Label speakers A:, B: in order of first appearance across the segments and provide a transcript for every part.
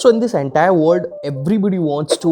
A: So in this entire world, everybody wants to,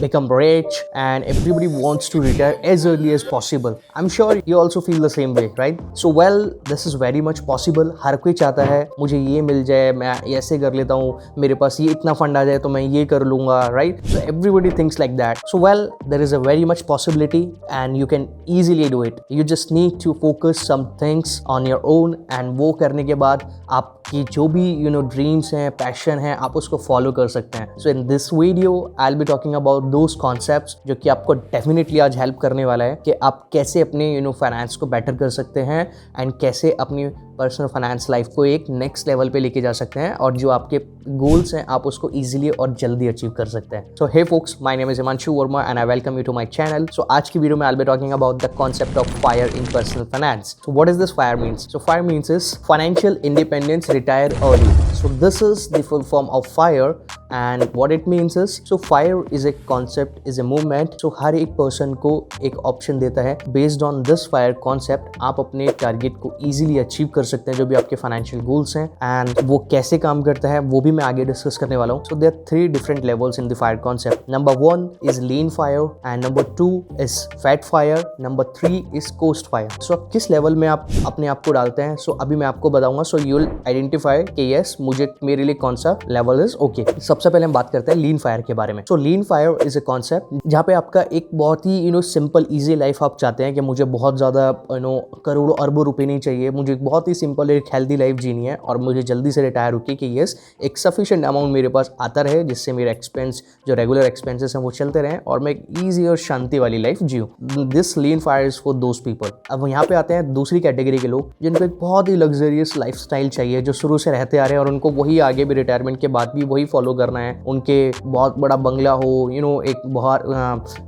A: become rich, and everybody wants to retire as early as possible. I'm sure you also feel the same way, right? So well, this is very much possible. हर कोई चाहता है मुझे ये मिल जाए, मैं ऐसे कर लेता हूँ, मेरे पास ये इतना फंड आ जाए तो मैं ये कर लूँगा, right? So everybody thinks like that. So well, there is a very much possibility and you can easily do it. You just need to focus some things on your own, and वो करने के बाद आपकी जो भी dreams हैं, passion है, आप उसको फॉलो कर सकते हैं. So in this video I will be talking about those concepts जो कि आपको डेफिनेटली आज हेल्प करने वाला है कि आप कैसे अपने फाइनेंस को बेटर कर सकते हैं एंड कैसे अपनी पर्सनल फाइनेंस लाइफ को एक नेक्स्ट लेवल पे लेके जा सकते हैं, और जो आपके गोल्स हैं आप उसको इजीली और जल्दी अचीव कर सकते हैं. So hey folks, my name is Himanshu Verma and I welcome you to my channel. So आज की वीडियो में I will be talking about the concept of FIRE in personal finance. So what is this FIRE means? So FIRE means is financial independence retire early. So this is the full form of FIRE, and what it means is, so FIRE is a concept, is a movement. So हर एक person को एक option देता है. Based on this FIRE concept, आप अपने target को easily achieve कर सकते हैं जो भी आपके financial goals हैं, and वो कैसे काम करता है वो भी मैं आगे discuss करने वाला हूँ. So there are 3 different levels in the FIRE concept. Number 1 is lean FIRE, and number 2 is fat FIRE, number 3 is coast FIRE. So किस level में आप अपने आप को डालते हैं, so अभी मैं आपको बताऊंगा. So you will identify कि yes, मेरे लिए कौन सा लेवल इज ओके. सबसे पहले हम बात करते हैं लीन फायर के बारे में. सो लीन फायर इज ए कॉन्सेप्ट जहाँ पे आपका एक बहुत ही सिंपल इजी लाइफ आप चाहते हैं कि मुझे बहुत ज़्यादा करोड़ों अरबों रुपए नहीं चाहिए, मुझे एक बहुत ही सिंपल एक हेल्दी लाइफ जीनी है और मुझे जल्दी से रिटायर होके कि यस एक सफिशिएंट अमाउंट मेरे पास आता रहे जिससे मेरे एक्सपेंस जो रेगुलर एक्सपेंसेस हैं वो चलते रहें और मैं एक ईजी और शांति वाली लाइफ जीऊँ. This lean FIRE is for those people. अब यहाँ पे आते हैं दूसरी कैटेगरी के लोग जिनको एक बहुत ही लग्जरियस लाइफ स्टाइल चाहिए, जो शुरू से रहते आ रहे हैं और उनको वही आगे भी रिटायरमेंट के बाद भी वही फॉलो करना है. उनके बहुत बड़ा बंगला हो, एक बाहर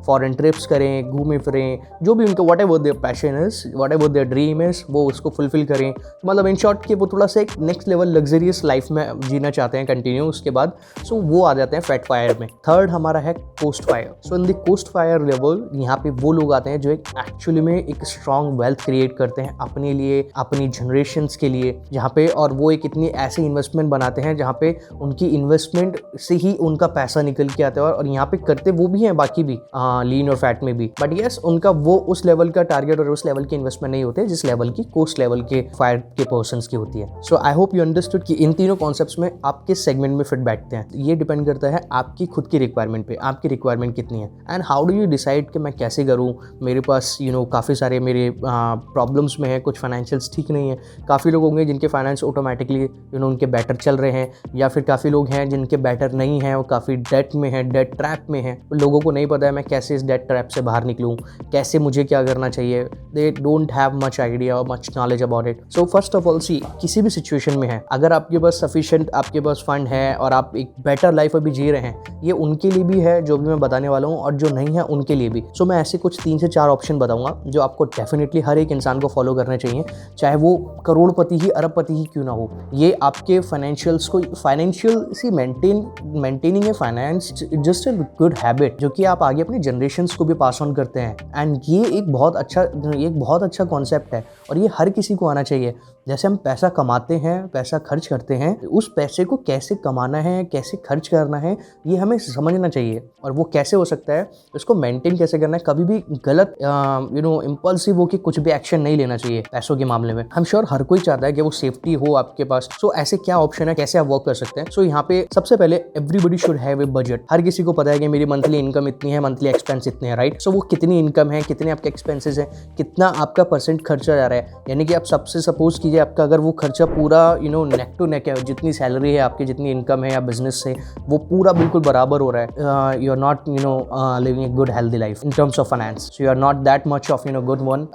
A: फॉरेन ट्रिप्स करें, घूमें फिरें, जो भी उनका what ever their passion is, what ever their dream is, वो उसको फुलफिल करें. मतलब इन शॉर्ट कि वो थोड़ा सा एक नेक्स्ट लेवल लग्जरियस लाइफ में जीना चाहते हैं कंटिन्यू. उसके बाद सो वो आ जाते हैं फैट फायर में. थर्ड हमारा है coast fire. So in the coast fire level यहाँ पे वो लोग आते हैं जो एक एक्चुअली में एक स्ट्रॉन्ग वेल्थ क्रिएट करते हैं अपने लिए, अपनी जनरेशंस के लिए, जहाँ पे और वो एक इतनी ऐसे इन्वेस्टमेंट बनाते हैं जहाँ पे उनकी इन्वेस्टमेंट से ही उनका पैसा निकल के आता है. और यहाँ पे करते वो भी हैं बाकी भी लीन और फैट में भी, बट यस उनका वो उस लेवल का टारगेट और उस लेवल की इन्वेस्टमेंट नहीं होते जिस लेवल की कोस्ट लेवल के फायर के पर्संस की होती है. सो आई होप यू अंडरस्टूड कि इन तीनों कॉन्सेप्ट्स में आप किस सेगमेंट में फिट बैठते हैं. ये डिपेंड करता है आपकी खुद की रिक्वायरमेंट पे, आपकी रिक्वायरमेंट कितनी है and how do you decide कि मैं कैसे करूँ. मेरे पास काफ़ी सारे मेरे प्रॉब्लम्स में है, कुछ फाइनेंशियल्स ठीक नहीं है. काफ़ी लोग होंगे जिनके फाइनेंस ऑटोमेटिकली उनके बेटर चल रहे हैं, या फिर काफ़ी लोग हैं जिनके बेटर नहीं हैं, वो काफ़ी डेट में हैं, डेट ट्रैप में हैं. लोगों को नहीं पता है मैं कैसे इस डेट ट्रैप से बाहर निकलूँ, कैसे मुझे क्या करना चाहिए. They don't have much idea और much knowledge about it. So first of all see, किसी भी सिचुएशन में है, अगर आपके पास सफिशिएंट आपके पास फंड है और आप एक बेटर लाइफ अभी जी रहे हैं, ये उनके लिए भी है जो भी मैं बताने वाला हूँ, और जो नहीं है उनके लिए भी. सो मैं ऐसे कुछ 3 से 4 ऑप्शन बताऊँगा जो आपको डेफिनेटली हर एक इंसान को फॉलो करना चाहिए, चाहे वो करोड़पति ही अरबपति ही क्यों ना हो. ये आपके फाइनेंशियल्स को financial see maintaining a finance just a good habit जो कि आप आगे अपनी जनरेशन्स को भी पास ऑन करते हैं. एंड ये एक बहुत अच्छा कॉन्सेप्ट है और ये हर किसी को आना चाहिए. जैसे हम पैसा कमाते हैं, पैसा खर्च करते हैं, उस पैसे को कैसे कमाना है, कैसे खर्च करना है, ये हमें समझना चाहिए. और वो कैसे हो सकता है, उसको मेंटेन कैसे करना है. कभी भी गलत इम्पल्सिव हो कि कुछ भी एक्शन नहीं लेना चाहिए पैसों के मामले में. हम श्योर हर कोई चाहता है कि वो सेफ्टी हो आपके पास. सो ऐसे क्या ऑप्शन है, कैसे आप वर्क कर सकते हैं. सो यहाँ पे सबसे पहले everybody should have a budget. हर किसी को पता है कि मेरी मंथली इनकम इतनी है, मंथली एक्सपेंस इतने हैं, राइट. सो वो कितनी इनकम है, कितने आपके एक्सपेंसेस हैं, कितना आपका % खर्चा जा रहा है. यानी कि आप सबसे सपोज कीजिए आपका अगर वो खर्चा पूरा नेक टू नेक है, जितनी सैलरी है आपकी, जितनी इनकम है या बिजनेस से, वो पूरा बिल्कुल बराबर हो रहा है. You are not living a good healthy life in terms of finance. So you are not that much of good one.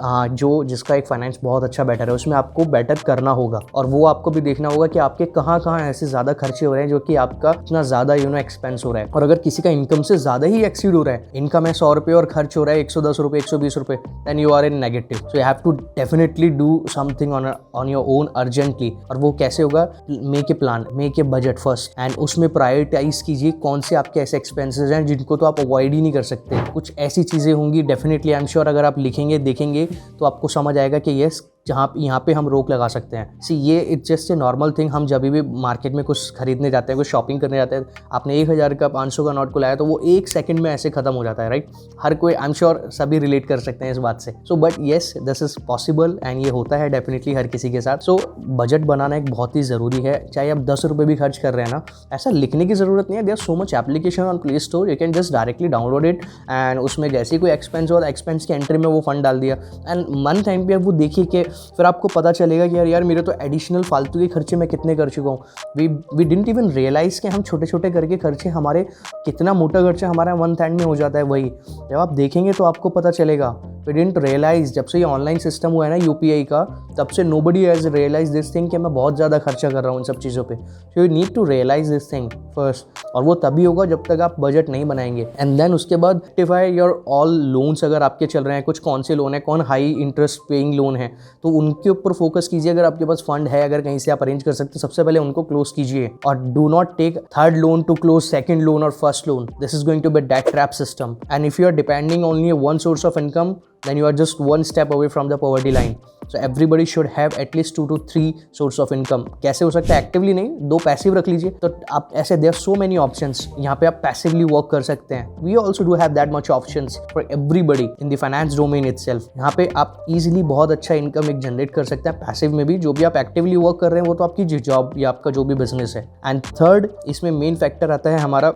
A: जिसका एक फाइनेंस बहुत अच्छा बेटर है, उसमें आपको बेटर करना होगा. और वो आपको भी देखना होगा कि आपके कहाँ ऐसे ज़्यादा खर्चे हो रहे हैं जो कि आपका इतना ज़्यादा एक्सपेंस हो रहा है. और अगर किसी का इनकम से ज़्यादा ही एक्सीड हो रहा है, इनकम है 100 रुपये और खर्च हो रहा है 110 रुपये, 120 रुपये, then you are in negative. So you have to definitely do something on your own urgently. और वो कैसे होगा? Make a plan, make a budget first, and उसमें प्रायोरिटाइज कीजिए कौन से आपके ऐसे एक्सपेंसेस हैं जिनको तो आप अवॉइड ही नहीं कर सकते. कुछ ऐसी चीज़ें होंगी डेफिनेटली, आई एम श्योर अगर आप लिखेंगे, देखेंगे तो आपको समझ आएगा कि यस जहाँ यहाँ पे हम रोक लगा सकते हैं। सी ये it's just a normal thing. हम जब भी मार्केट में कुछ खरीदने जाते हैं, कुछ शॉपिंग करने जाते हैं, आपने 1000 का 500 का नोट को लाया तो वो 1 सेकंड में ऐसे खत्म हो जाता है, राइट। हर कोई, आई एम श्योर सभी रिलेट कर सकते हैं इस बात से। So but yes, this is possible and ये होता है डेफिनेटली हर किसी के साथ। सो बजट बनाना एक बहुत ही ज़रूरी है। चाहे आप 10 रुपये भी खर्च कर रहे हैं ना, ऐसा लिखने की ज़रूरत नहीं है। There so much application on play store, you can just directly download it and उसमें जैसे कोई एक्सपेंस हो, एक्सपेंस की एंट्री में वो फंड डाल दिया एंड मंथ एंड पे वो देखिए कि फिर आपको पता चलेगा कि यार मेरे तो एडिशनल फालतू के खर्चे मैं कितने कर चुका हूँ। वी डिडंट इवन रियलाइज़ कि हम छोटे छोटे करके खर्चे हमारे कितना मोटा खर्चा हमारा मंथ एंड में हो जाता है। वही जब आप देखेंगे तो आपको पता चलेगा। वी डिडंट रियलाइज़, जब से ये ऑनलाइन सिस्टम हुआ है ना यूपीआई का, तब से nobody has realise this thing कि मैं बहुत ज़्यादा खर्चा कर रहा हूँ इन सब चीज़ों पे। So you need to realise this thing first, और वो तभी होगा जब तक आप बजट नहीं बनाएंगे। एंड देन उसके बाद रेक्टिफाई योर ऑल लोन्स। अगर आपके चल रहे हैं कुछ, कौन से लोन है, कौन हाई इंटरेस्ट पेइंग लोन है, तो उनके ऊपर फोकस कीजिए। अगर आपके पास फंड है, अगर कहीं से आप अरेंज कर सकते हैं, सबसे पहले उनको क्लोज कीजिए। और do not take third loan to close second loan और first loan. This is going to be debt trap system and if you are depending only one source of income, then you are just one step away from the poverty line. So everybody should have at least 2 to 3 source of income. कैसे हो सकता है? Actively नहीं, 2 passive रख लीजिए। तो आप ऐसे, देयर सो मेनी ऑप्शंस, यहाँ पे आप पैसिवली वर्क कर सकते हैं। We also do have that much options for everybody in the finance domain itself. यहाँ पे आप इजीली बहुत अच्छा इनकम एक जनरेट कर सकते हैं पैसिव में भी। जो भी आप एक्टिवली वर्क कर रहे हैं वो तो आपकी जॉब या आपका जो भी बिजनेस है। एंड थर्ड, इसमें मेन फैक्टर आता है हमारा,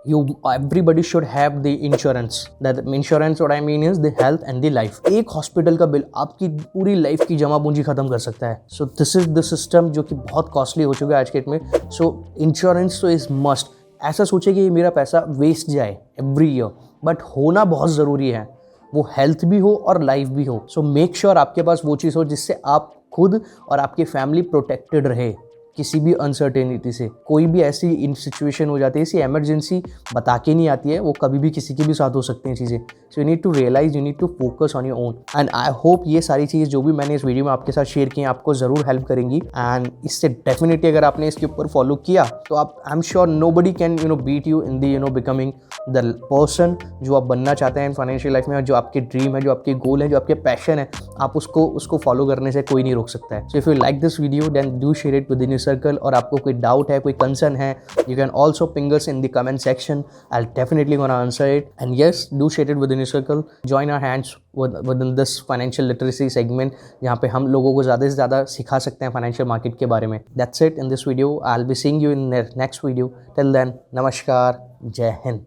A: everybody should have the insurance. That insurance what I mean is the health and the life. एक हॉस्पिटल का बिल आपकी पूरी लाइफ की जमा पूंजी खत्म कर सकता है। So this is the system जो कि बहुत कॉस्टली हो चुका है आज के डेट में। सो इंश्योरेंस तो इज मस्ट। ऐसा सोचे कि मेरा पैसा वेस्ट जाए एवरी ईयर, बट होना बहुत ज़रूरी है। वो हेल्थ भी हो और लाइफ भी हो। सो मेक श्योर आपके पास वो चीज़ हो जिससे आप खुद और आपकी फैमिली प्रोटेक्टेड रहे किसी भी अनसर्टेनिटी से। कोई भी ऐसी इन सिचुएशन हो जाती है, ऐसी इमरजेंसी बता के नहीं आती है, वो कभी भी किसी के भी साथ हो सकती हैं चीज़ें। So you need to realise, you need to focus on your own. And I hope ये सारी चीज़ें जो भी मैंने इस वीडियो में आपके साथ शेयर की हैं आपको ज़रूर हेल्प करेंगी। एंड इससे डेफिनेटली अगर आपने इसके ऊपर फॉलो किया तो आप, I am sure nobody can beat you in the becoming the person जो आप बनना चाहते हैं फाइनेंशियल लाइफ में। जो आपकी ड्रीम है, जो आपके गोल है, जो आपके पैशन है, आप उसको फॉलो करने से कोई नहीं रोक सकता है। So if you like this video then do share it with in your circle. और आपको कोई डाउट है, कोई कंसर्न है, you can also ping us in the comment section. I will definitely gonna answer it. And yes, do share it with in your circle. Join our hands with in this financial literacy segment, जहाँ पे हम लोगों को ज़्यादा से ज़्यादा सिखा सकते हैं फाइनेंशियल मार्केट के बारे में। That's it in this video. I will be seeing you in next video. Till then, नमस्कार, जय Hind.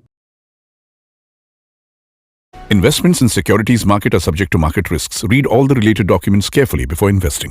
B: Investments in securities market are subject to market risks. Read all the related documents carefully before investing.